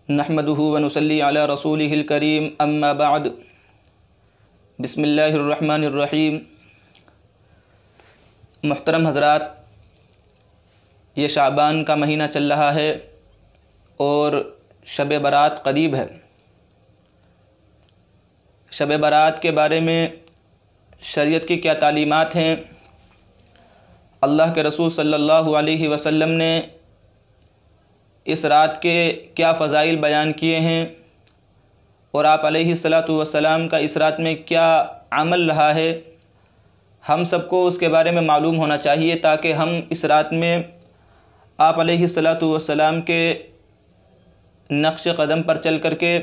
नहमदुहु व नुसल्ली अला रसूलिहिल करीम अम्मा बाद बिस्मिल्लाहिर्रहमानिर्रहीम। मुहतरम हज़रात, ये शाबान का महीना चल रहा है और शब बारात करीब है। शब बारात के बारे में शरीयत की क्या तालीमात हैं, अल्लाह के रसूल सल्लल्लाहु अलैहि वसल्लम ने इस रात के क्या फ़ज़ाइल बयान किए हैं और आप अलैहिस्सलातु वस्सलाम का इस रात में क्या अमल रहा है, हम सबको उसके बारे में मालूम होना चाहिए ताकि हम इस रात में आप अलैहिस्सलातु वस्सलाम के नक्श कदम पर चल कर के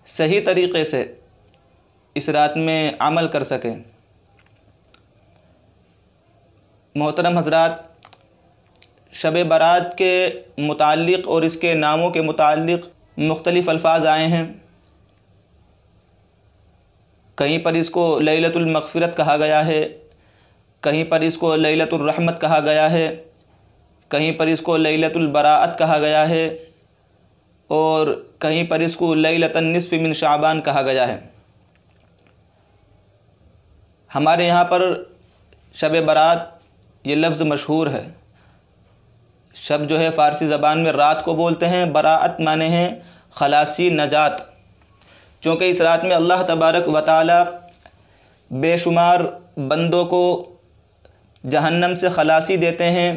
सही तरीक़े से इस रात में अमल कर सकें। मोहतरम हज़रात, शब बारात के मुताल्लिक़ और इसके नामों के मुताल्लिक़ मुख्तलिफ़ अल्फाज आए हैं। कहीं पर इसको लैलतुल मग़फ़िरत कहा गया है, कहीं पर इसको लैलतुर रहमत कहा गया है, कहीं पर इसको लैलतुल बराअत कहा गया है और कहीं पर इसको लैलतुन निस्फ़ मिन शाबान कहा गया है। हमारे यहाँ पर शब बारात ये लफ्ज़ मशहूर है। शब जो है फ़ारसी ज़बान में रात को बोलते हैं, बराअत माने हैं खलासी, नजात। चूँकि इस रात में अल्लाह तबारक व तआला बेशुमार बंदों को जहन्नम से खलासी देते हैं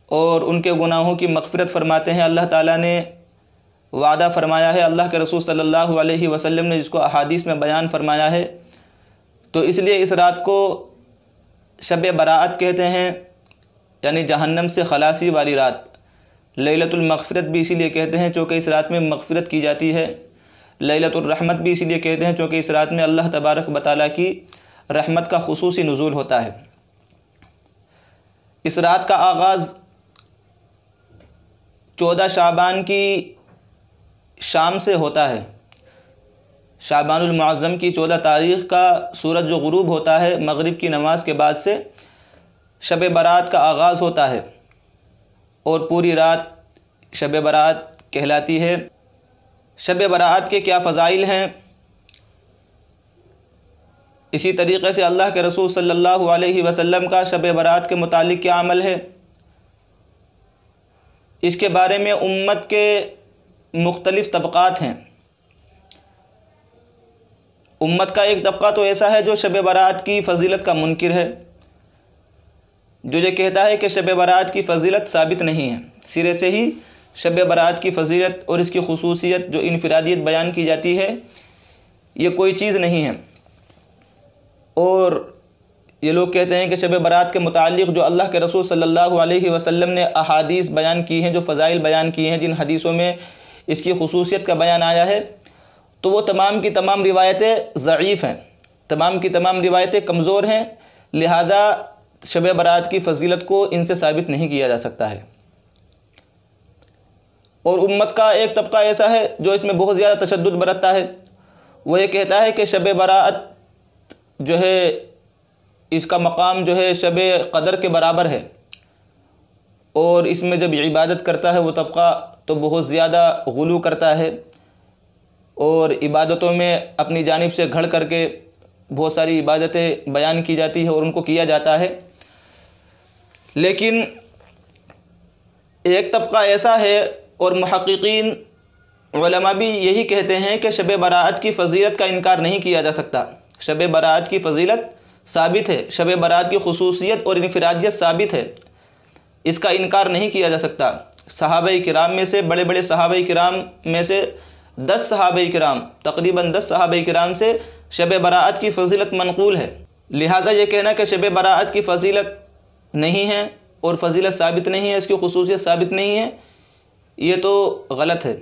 और उनके गुनाहों की मग़फ़िरत फ़रमाते हैं। अल्लाह ताला ने वादा फ़रमाया है, अल्लाह के रसूल सल्लल्लाहु अलैहि वसल्लम ने जिसको अहादीस में बयान फ़रमाया है। तो इसलिए इस रात को शब बराअत कहते हैं, यानी जहन्नम से खलासी वाली रात। लैलतुल मग़फ़िरत भी इसीलिए कहते हैं चूँकि इस रात में मग़फ़िरत की जाती है। लैलतुर रहमत भी इसीलिए कहते हैं चूँकि इस रात में अल्लाह तबारक व तआला की रहमत का खुसूसी नुज़ूल होता है। इस रात का आगाज़ 14 शाबान की शाम से होता है। शाबानुल मुअज़्ज़म की 14 तारीख़ का सूरज जो ग़ुरूब होता है, मग़रिब की नमाज़ के बाद से शब बारात का आगाज़ होता है और पूरी रात शब बारात कहलाती है। शब बारात के क्या फ़ज़ाइल हैं, इसी तरीक़े से अल्लाह के रसूल सल्लल्लाहु अलैहि वसल्लम का शब बारात के मुतालिक क्या अमल है, इसके बारे में उम्मत के मुख्तलिफ़ तबक़ात हैं। उम्मत का एक तबक़ा तो ऐसा है जो शब बारात की फ़जीलत का मुनकिर है, जो ये कहता है कि शब बारात की फ़जीलत साबित नहीं है। सिरे से ही शब बारात की फ़जीलत और इसकी खुसूसियत जो इनफिरादियत बयान की जाती है, ये कोई चीज़ नहीं है। और ये लोग कहते हैं कि शब बारात के मुताल्लिक़ जो अल्लाह के रसूल सल्लल्लाहु अलैहि वसल्लम ने अहादीस बयान की हैं, जो फ़ज़ाइल बयान किए हैं, जिन हदीसों में इसकी खुसूसियत का बयान आया है, तो वो तमाम की तमाम रिवायतें ज़ईफ़ हैं, तमाम की तमाम रिवायतें कमज़ोर हैं। लिहाजा शब बारात की फ़जीलत को इनसे साबित नहीं किया जा सकता है। और उम्मत का एक तबका ऐसा है जो इसमें बहुत ज़्यादा तशद्दुद बरतता है। वो ये कहता है कि शब बारात जो है इसका मकाम जो है शब क़दर के बराबर है और इसमें जब इबादत करता है वो तबका तो बहुत ज़्यादा गुलू करता है और इबादतों में अपनी जानिब से घड़ करके बहुत सारी इबादतें बयान की जाती है और उनको किया जाता है। लेकिन एक तबका ऐसा है और मुहक़्क़ीक़ीन उलमा भी यही कहते हैं कि शब बारात की फ़जीलत का इनकार नहीं किया जा सकता। शब बारात की फ़जीलत साबित है, शब बारात की खुसूसियत और इनफिरादियत साबित है, इसका इनकार नहीं किया जा सकता। सहाबाए किराम में से, बड़े बड़े सहाबाए किराम में से 10 सहाबाए किराम, तकरीबन 10 सहाबाए किराम से शब बारात की फ़जीलत मनक़ूल है। लिहाजा ये कहना कि शब बारात की फ़जीलत नहीं है और फ़जीलत साबित नहीं है, इसकी खुसूसियत साबित नहीं है, ये तो गलत है।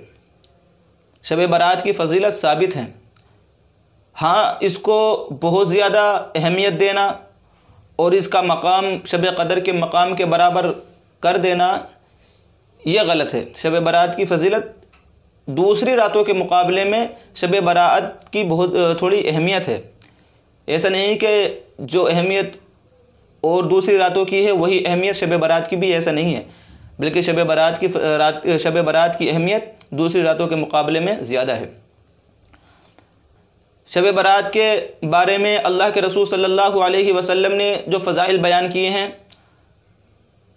शब बारात की फ़जीलत साबित है। हाँ, इसको बहुत ज़्यादा अहमियत देना और इसका मकाम शब क़दर के मकाम के बराबर कर देना, ये गलत है। शब बारात की फ़जीलत दूसरी रातों के मुकाबले में शब बारात की बहुत थोड़ी अहमियत है। ऐसा नहीं कि जो अहमियत और दूसरी रातों की है वही अहमियत शब बारात की भी, ऐसा नहीं है। बल्कि शब बारात की अहमियत दूसरी रातों के मुकाबले में ज़्यादा है। शब बारात के बारे में अल्लाह के रसूल सल्लल्लाहु अलैहि वसल्लम ने जो फ़ज़ाइल बयान किए हैं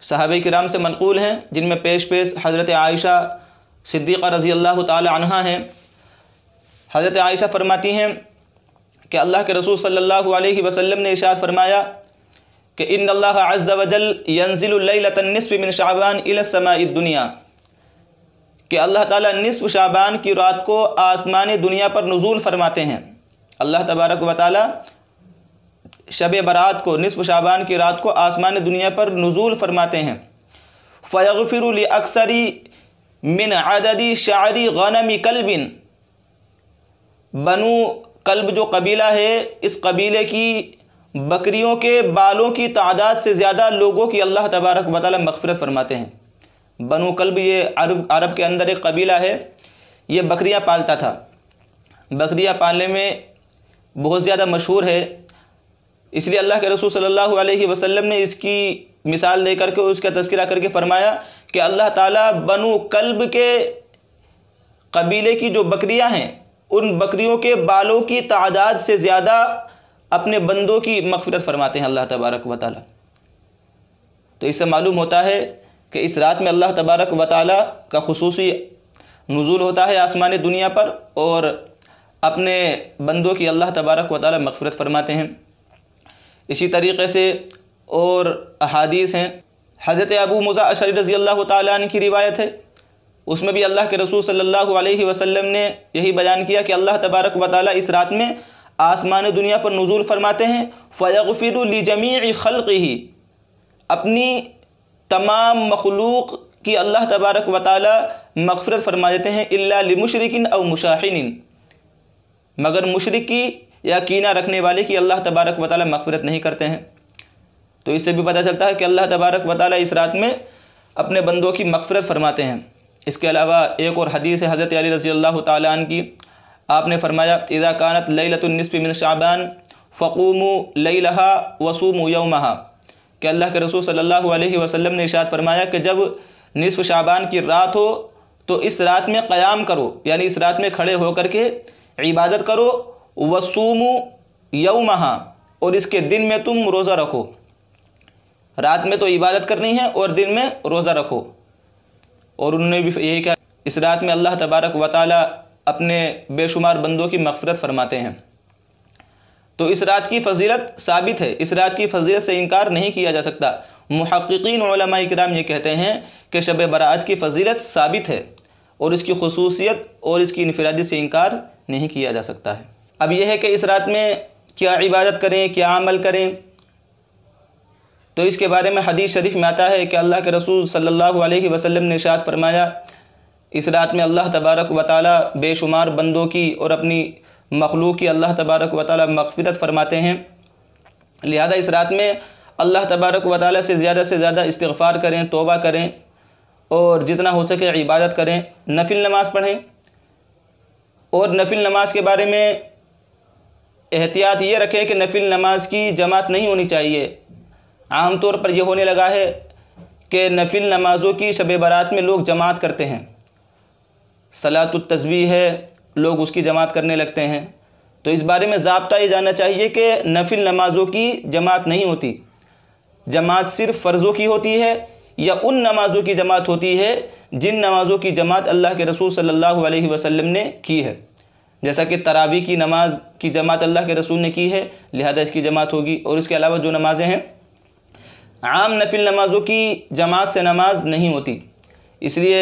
सहाबा किराम से मनक़ूल हैं, जिनमें पेश हज़रत आयशा सिद्दीक़ा रज़ी अल्लाह ताला अन्हा हैं। हज़रत आयशा फरमाती हैं कि अल्लाह के रसूल सल्लल्लाहु अलैहि वसल्लम ने इरशाद फरमाया कि इन्नल्लाह अज़्ज़ व जल यंज़िलु लैलतन निस्फ़ मिन शाबान इला समाई दुनिया, कि अल्लाह ताला निस्फ़ शाबान की रात को आसमान दुनिया पर नुज़ूल फरमाते हैं। अल्लाह तबारक व तआला शब बारात को, निस्फ़ शाबान की रात को आसमान दुनिया पर नुज़ूल फरमाते हैं। फ़यग़फ़िरु लि अक्सरी मिन अददी शाअरी गनमी कल्बिन, बनु कल्ब जो कबीला है, इस कबीले की बकरियों के बालों की तादाद से ज़्यादा लोगों की अल्लाह तबारक व तआला मग़फ़िरत फरमाते हैं। बनु कल्ब ये अरब के अंदर एक कबीला है, ये बकरियां पालता था। बकरियां पालने में बहुत ज़्यादा मशहूर है, इसलिए अल्लाह के रसूल सल्लल्लाहु अलैहि वसल्लम ने इसकी मिसाल दे करके उसका तज़किरा करके फ़रमाया कि अल्लाह ताला बनु कल्ब के कबीले की जो बकरियां हैं, उन बकरियों के बालों की तादाद से ज़्यादा अपने बंदों की मग़फ़िरत फरमाते हैं अल्लाह तबारक व तआला। तो इससे मालूम होता है कि इस रात में अल्लाह तबारक व तआला का खुसूसी नुज़ूल होता है आसमान दुनिया पर, और अपने बंदों की अल्लाह तबारक व तआला मग़फ़िरत फरमाते हैं। इसी तरीक़े से और अहादीस हैं। हज़रत अबू मूसा अशअरी रज़ी अल्लाह तआला अन्हु की रिवायत है, उसमें भी अल्लाह के रसूल सल्लल्लाहु अलैहि वसल्लम ने यही बयान किया कि अल्लाह तबारक व तआला इस रात में आसमान दुनिया पर नुज़ूल फरमाते हैं। फ़यग़फ़िरु लिजमीइ ख़ल्क़िही, अपनी तमाम मखलूक़ की अल्लाह तबारक व तआला मग़फ़िरत फरमा देते हैं, इल्ला लिमुशरिकिन औ मुशाहिनिन, मगर मुशरिकी या कीना रखने वाले की अल्लाह तबारक व तआला मग़फ़िरत नहीं करते हैं। तो इससे भी पता चलता है कि अल्लाह तबारक व तआला इस रात में अपने बंदों की मग़फ़िरत फरमाते हैं। इसके अलावा एक और हदीस है हज़रत अली रज़ी अल्लाह तआला अन्हु की, आपने फरमाया इज़ा कानत लैलतुन निस्फ़ि मिन शाबान फ़क़ूमू लैलहा वसूमू यौमहा, कि अल्लाह के रसूल सल्लल्लाहु अलैहि वसल्लम ने इरशाद फरमाया कि जब निस्फ़ शाबान की रात हो तो इस रात में क़याम करो, यानी इस रात में खड़े होकर के इबादत करो। वसूमू यौमहा, और इसके दिन में तुम रोज़ा रखो। रात में तो इबादत करनी है और दिन में रोज़ा रखो। और उन्होंने भी यही कहा, इस रात में अल्लाह तबारक व तआला अपने बेशुमार बंदों की मग़फ़िरत फरमाते हैं। तो इस रात की फ़जीलत साबित है, इस रात की फ़जीलत से इनकार नहीं किया जा सकता। मुहक़्क़ीक़ीन उलमाए किराम ये कहते हैं कि शब बारात की फ़जीलत साबित है और इसकी खुसूसियत और इसकी इनफरादी से इनकार नहीं किया जा सकता है। अब यह है कि इस रात में क्या इबादत करें, क्या अमल करें, तो इसके बारे में हदीस शरीफ में आता है कि अल्लाह के रसूल सल्लल्लाहु अलैहि वसल्लम ने इरशाद फरमाया, इस रात में अल्लाह तबारक व तआला बेशुमार बंदों की और अपनी मखलूक की अल्लाह तबारक व तआला मग़फ़िरत फरमाते हैं। लिहाजा इस रात में अल्लाह तबारक व तआला से ज़्यादा इस्तिग़फ़ार करें, तौबा करें और जितना हो सके इबादत करें, नफिल नमाज़ पढ़ें। और नफिल नमाज के बारे में एहतियात ये रखें कि नफिल नमाज की जमात नहीं होनी चाहिए। आम तौर पर यह होने लगा है कि नफिल नमाज़ों की शब बारात में लोग जमात करते हैं, सलातुत तस्बीह है, लोग उसकी जमात करने लगते हैं। तो इस बारे में ज़ाब्ता ये जानना चाहिए कि नफिल नमाज़ों की जमात नहीं होती। जमात सिर्फ़ फ़र्ज़ों की होती है या उन नमाज़ों की जमात होती है जिन नमाज़ों की जमात अल्लाह के रसूल सल्लल्लाहु अलैहि वसल्लम ने की है। जैसा कि तरावी की नमाज की जमात अल्लाह के रसूल ने की है, लिहाजा इसकी जमात होगी। और इसके अलावा जो नमाज़ें हैं, आम नफिल नमाज़ों की जमात से नमाज नहीं होती, इसलिए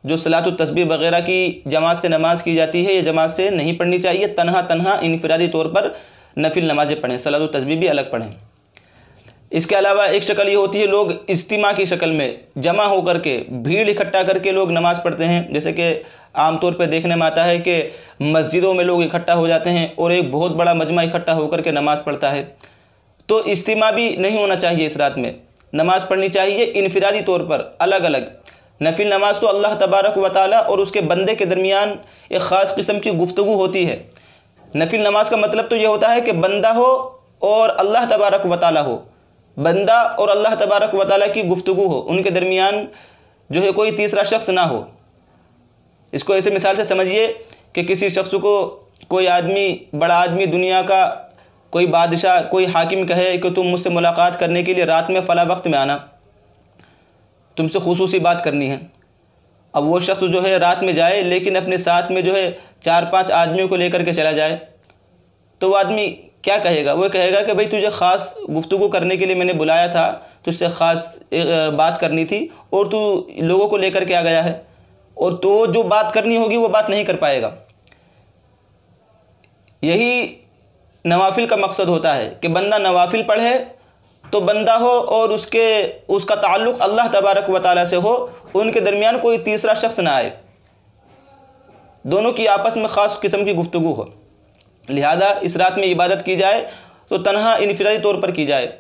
जो सलातुत तस्बीह वग़ैरह की जमात से नमाज़ की जाती है, ये जमात से नहीं पढ़नी चाहिए। तन्हा इनफरादी तौर पर नफिल नमाज़ें पढ़ें, सलातुत तस्बीह भी अलग पढ़ें। इसके अलावा एक शक्ल ये होती है, लोग इज्तिमा की शक्ल में जमा होकर के भीड़ इकट्ठा करके लोग नमाज़ पढ़ते हैं। जैसे कि आम तौर पर देखने में आता है कि मस्जिदों में लोग इकट्ठा हो जाते हैं और एक बहुत बड़ा मजमा इकट्ठा होकर के नमाज़ पढ़ता है। तो इज्तिमा भी नहीं होना चाहिए। इस रात में नमाज़ पढ़नी चाहिए इनफरादी तौर पर, अलग अलग। नफिल नमाज तो अल्लाह तबारक व तआला और उसके बंदे के दरमियान एक ख़ास किस्म की गुफ्तगू होती है। नफिल नमाज का मतलब तो यह होता है कि बंदा हो और अल्लाह तबारक व तआला हो, बंदा और अल्लाह तबारक व तआला की गुफ्तगू हो, उनके दरमियान जो है कोई तीसरा शख्स ना हो। इसको ऐसे मिसाल से समझिए कि किसी शख्स को कोई आदमी, बड़ा आदमी, दुनिया का कोई बादशाह, कोई हाकिम कहे कि तुम मुझसे मुलाकात करने के लिए रात में फ़ला वक्त में आना, तुमसे खुसूसी बात करनी है। अब वो शख्स जो है रात में जाए, लेकिन अपने साथ में जो है 4-5 आदमियों को लेकर के चला जाए, तो वो आदमी क्या कहेगा? वो कहेगा कि भाई तुझे ख़ास गुफ्तगू करने के लिए मैंने बुलाया था, तुझसे ख़ास बात करनी थी और तू लोगों को लेकर के आ गया है, और तो जो बात करनी होगी वो बात नहीं कर पाएगा। यही नवाफिल का मकसद होता है कि बंदा नवाफिल पढ़े तो बंदा हो और उसका ताल्लुक़ अल्लाह तबारक व तआला से हो, उनके दरमियान कोई तीसरा शख्स ना आए, दोनों की आपस में ख़ास किस्म की गुफ्तगू हो। लिहाजा इस रात में इबादत की जाए तो तन्हा इनफरादी तौर पर की जाए।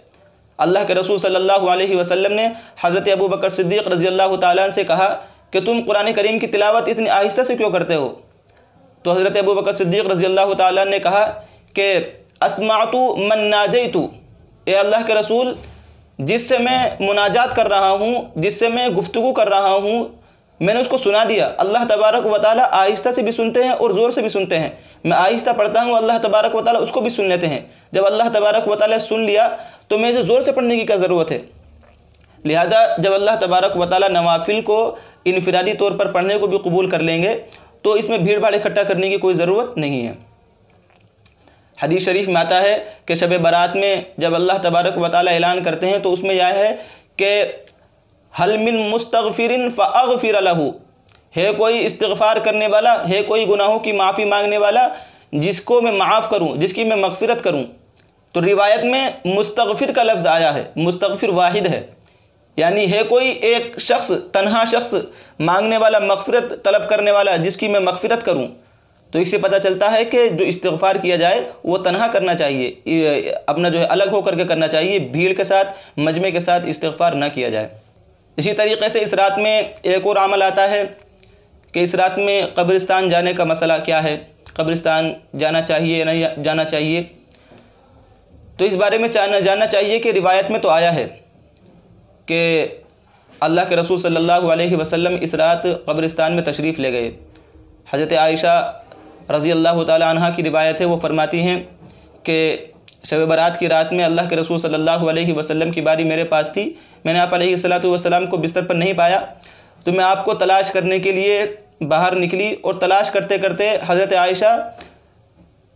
अल्लाह के रसूल सल्लल्लाहु अलैहि वसल्लम ने हज़रत अबू बकर सिद्दीक़ रज़ी अल्लाह तआला अन्हु से कहा कि तुम कुरान करीम की तिलावत इतनी आहिस्ता से क्यों करते हो? तो हज़रत अबू बकर सिद्दीक़ रज़ी अल्लाह तआला ने कहा कि अस्मातु मन नाजैतु, ए अल्लाह के रसूल, जिससे मैं मुनाजात कर रहा हूँ, जिससे मैं गुफ्तगू कर रहा हूँ, मैंने उसको सुना दिया। अल्लाह तबारक व तआला आहिस्ता से भी सुनते हैं और ज़ोर से भी सुनते हैं। मैं आहिस्ता पढ़ता हूँ, अल्लाह तबारक व तआला उसको भी सुन लेते हैं। जब अल्लाह तबारक व तआला सुन लिया तो मुझे ज़ोर से पढ़ने की क्या ज़रूरत है? लिहाजा जब अल्लाह तबारक व तआला नवाफिल को इनफरादी तौर पर पढ़ने को भी कबूल कर लेंगे तो इसमें भीड़ भाड़ इकट्ठा करने की कोई ज़रूरत नहीं है। हदीस शरीफ में आता है कि शब बारात में जब अल्लाह तबारक व तआला ऐलान करते हैं तो उसमें यह है कि हल मिन मुस्तगफिरिन फ़अग़फ़िर लहू, है कोई इस्तिग़फ़ार करने वाला, है कोई गुनाहों की माफ़ी मांगने वाला जिसको मैं माफ़ करूं, जिसकी मैं मग़फ़िरत करूं। तो रिवायत में मुस्तगफिर का लफ्ज़ आया है, मुस्तगफिर वाहिद है, यानी है कोई एक शख्स, तन्हा शख्स मांगने वाला, मग़फ़िरत तलब करने वाला जिसकी मैं मग़फ़िरत करूं। तो इससे पता चलता है कि जो इस्तिग़फ़ार किया जाए वो तन्हा करना चाहिए, अपना जो है अलग होकर के करना चाहिए, भीड़ के साथ, मजमे के साथ इस्तिग़फ़ार ना किया जाए। इसी तरीक़े से इस रात में एक और अमल आता है कि इस रात में कब्रिस्तान जाने का मसला क्या है, कब्रिस्तान जाना चाहिए या नहीं जाना चाहिए। तो इस बारे में जानना चाहिए कि रिवायत में तो आया है कि अल्लाह के रसूल सल्लल्लाहु अलैहि वसल्लम इस रात कब्रिस्तान में तशरीफ़ ले गए। हज़रत आयशा रज़ी अल्लाह तआला अन्हा की रिवायत है, वो फरमाती हैं कि शब बारात की रात में अल्लाह के रसूल सल्लल्लाहु अलैहि वसल्लम की बारी मेरे पास थी। मैंने आप अलैहिस्सलातु वस्सलाम को बिस्तर पर नहीं पाया तो मैं आपको तलाश करने के लिए बाहर निकली और तलाश करते करते हज़रत आयशा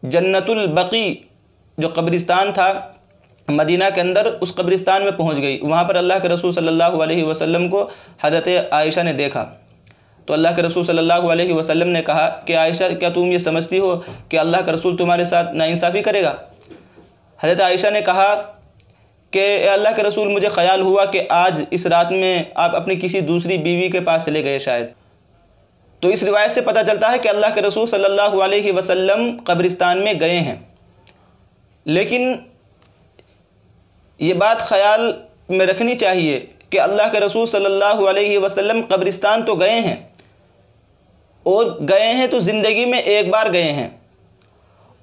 जन्नतुल बकी जो कब्रिस्तान था मदीना के अंदर, उस कब्रिस्तान में पहुंच गई। वहाँ पर अल्लाह के रसूल सल्लल्लाहु अलैहि वसल्लम को हज़रत आयशा ने देखा। तो अल्लाह के रसूल सल्लल्लाहु अलैहि वसल्लम ने कहा कि आयशा, क्या तुम ये समझती हो कि अल्लाह का रसूल तुम्हारे साथ नाइंसाफ़ी करेगा? हज़रत आयशा ने कहा कि अल्लाह के रसूल, मुझे ख़याल हुआ कि आज इस रात में आप अपनी किसी दूसरी बीवी के पास चले गए शायद। तो इस रिवायत से पता चलता है कि अल्लाह के रसूल सल्लल्लाहु अलैहि वसल्लम कब्रिस्तान में गए हैं। लेकिन ये बात ख़याल में रखनी चाहिए कि अल्लाह के रसूल सल्लल्लाहु अलैहि वसल्लम कब्रिस्तान तो गए हैं, और गए हैं तो ज़िंदगी में एक बार गए हैं,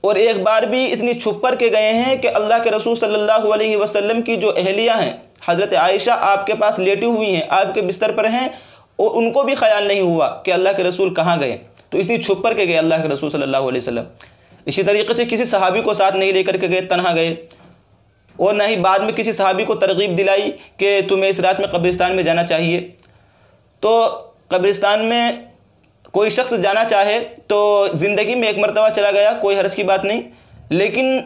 और एक बार भी इतनी छुप कर के गए हैं कि अल्लाह के रसूल सल्लल्लाहु अलैहि वसल्लम की जो अहलिया हैं, हज़रत आयशा आपके पास लेटी हुई हैं, आपके बिस्तर पर हैं, और उनको भी ख्याल नहीं हुआ कि अल्लाह के रसूल कहाँ गए। तो इतनी छुप कर के गए अल्लाह के रसूल सल्लल्लाहु अलैहि वसल्लम। इसी तरीके से किसी सहाबी को साथ नहीं लेकर के गए, तन्हा गए, और ना ही बाद में किसी सहाबी को तरगीब दिलाई कि तुम्हें इस रात में कब्रिस्तान में जाना चाहिए। तो कब्रिस्तान में कोई शख्स जाना चाहे तो ज़िंदगी में एक मरतबा चला गया, कोई हर्ज की बात नहीं। लेकिन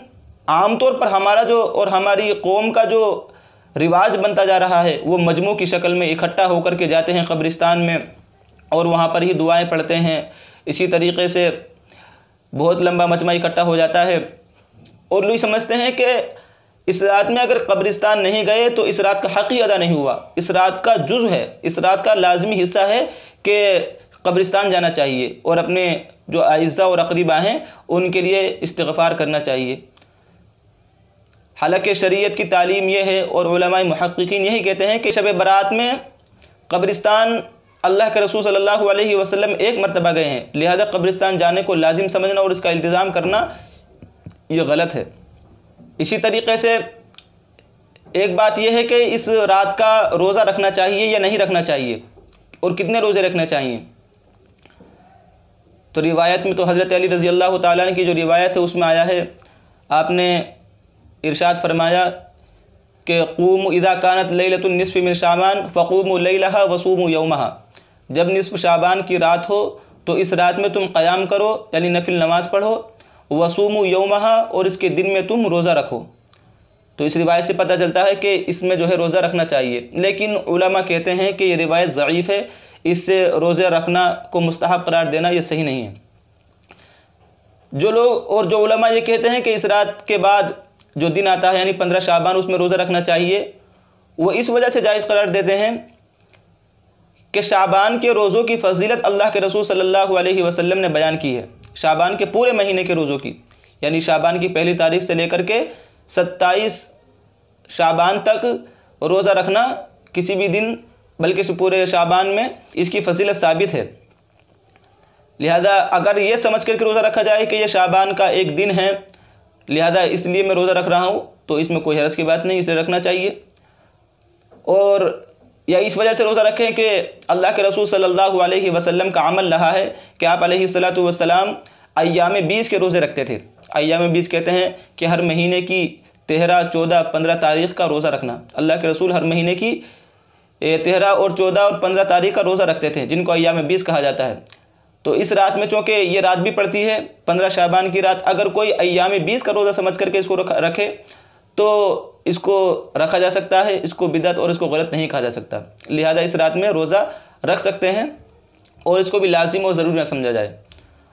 आमतौर पर हमारा जो और हमारी कौम का जो रिवाज बनता जा रहा है वो मजमू की शक्ल में इकट्ठा होकर के जाते हैं कब्रिस्तान में और वहाँ पर ही दुआएं पढ़ते हैं। इसी तरीके से बहुत लंबा मजमा इकट्ठा हो जाता है, और लोग समझते हैं कि इस रात में अगर कब्रिस्तान नहीं गए तो इस रात का हक़ ही अदा नहीं हुआ। इस रात का जुज़ है, इस रात का लाजमी हिस्सा है कि कब्रिस्तान जाना चाहिए और अपने जो आइज़ा और अक़रीबा हैं उनके लिए इस्तिग़फ़ार करना चाहिए। हालांकि शरीयत की तालीम यह है और उलमाए मुहक्किकीन यही कहते हैं कि शब बारात में कब्रिस्तान अल्लाह के रसूल सल्लल्लाहु अलैहि वसल्लम एक मरतबा गए हैं, लिहाजा कब्रिस्तान जाने को लाजिम समझना और इसका इल्तिज़ाम करना ये गलत है। इसी तरीके से एक बात यह है कि इस रात का रोज़ा रखना चाहिए या नहीं रखना चाहिए और कितने रोज़े रखने चाहिए। तो रिवायत में तो हज़रत अली रज़ी अल्लाह ताला अन्हु की जो रिवायत है उसमें आया है, आपने इरशाद फरमाया कि क़ूमू इज़ा कानत लैलतुन निस्फ़ि मिन शाबान फ़क़ूमू लैलहा वसूमू यौमहा, जब निस्फ़ शाबान की रात हो तो इस रात में तुम क़याम करो यानी नफिल नमाज़ पढ़ो, वसूमू यौमहा और इसके दिन में तुम रोज़ा रखो। तो इस रिवायत से पता चलता है कि इसमें जो है रोज़ा रखना चाहिए, लेकिन उलमा कहते हैं कि ये रिवायत ज़ईफ़ है, इससे रोज़ा रखना को मुस्तहब करार देना ये सही नहीं है। जो उलमा ये कहते हैं कि इस रात के बाद जो दिन आता है यानी 15 शाबान उसमें रोज़ा रखना चाहिए, वो इस वजह से जायज़ करार देते हैं कि शाबान के रोज़ों की फ़जीलत अल्लाह के रसूल सल्लल्लाहु अलैहि वसल्लम ने बयान की है। शाबान के पूरे महीने के रोज़ों की, यानी शाबान की पहली तारीख से लेकर के 27 शाबान तक रोज़ा रखना किसी भी दिन बल्कि पूरे शाबान में इसकी फ़जीलत साबित है। लिहाजा अगर ये समझ कर के रोज़ा रखा जाए कि ये शाबान का एक दिन है, लिहाजा इसलिए मैं रोज़ा रख रहा हूँ, तो इसमें कोई हरज की बात नहीं, इसलिए रखना चाहिए। और या इस वजह से रोज़ा रखें कि अल्लाह के रसूल सल्लल्लाहु अलैहि वसल्लम का अमल रहा है कि आप अलैहिस्सलातु वस्सलाम अय्याम 20 के रोज़े रखते थे। अय्याम 20 कहते हैं कि हर महीने की 13, 14, 15 तारीख़ का रोज़ा रखना। अल्लाह के रसूल हर महीने की 13 और 14 और 15 तारीख़ का रोज़ा रखते थे, जिनको अय्याम 20 कहा जाता है। तो इस रात में चूँकि ये रात भी पड़ती है 15 शाबान की रात, अगर कोई अय्याम 20 का रोज़ा समझ करके इसको रखे तो इसको रखा जा सकता है, इसको बिदअत और इसको गलत नहीं कहा जा सकता। लिहाजा इस रात में रोज़ा रख सकते हैं और इसको भी लाजिम और ज़रूरी न समझा जाए।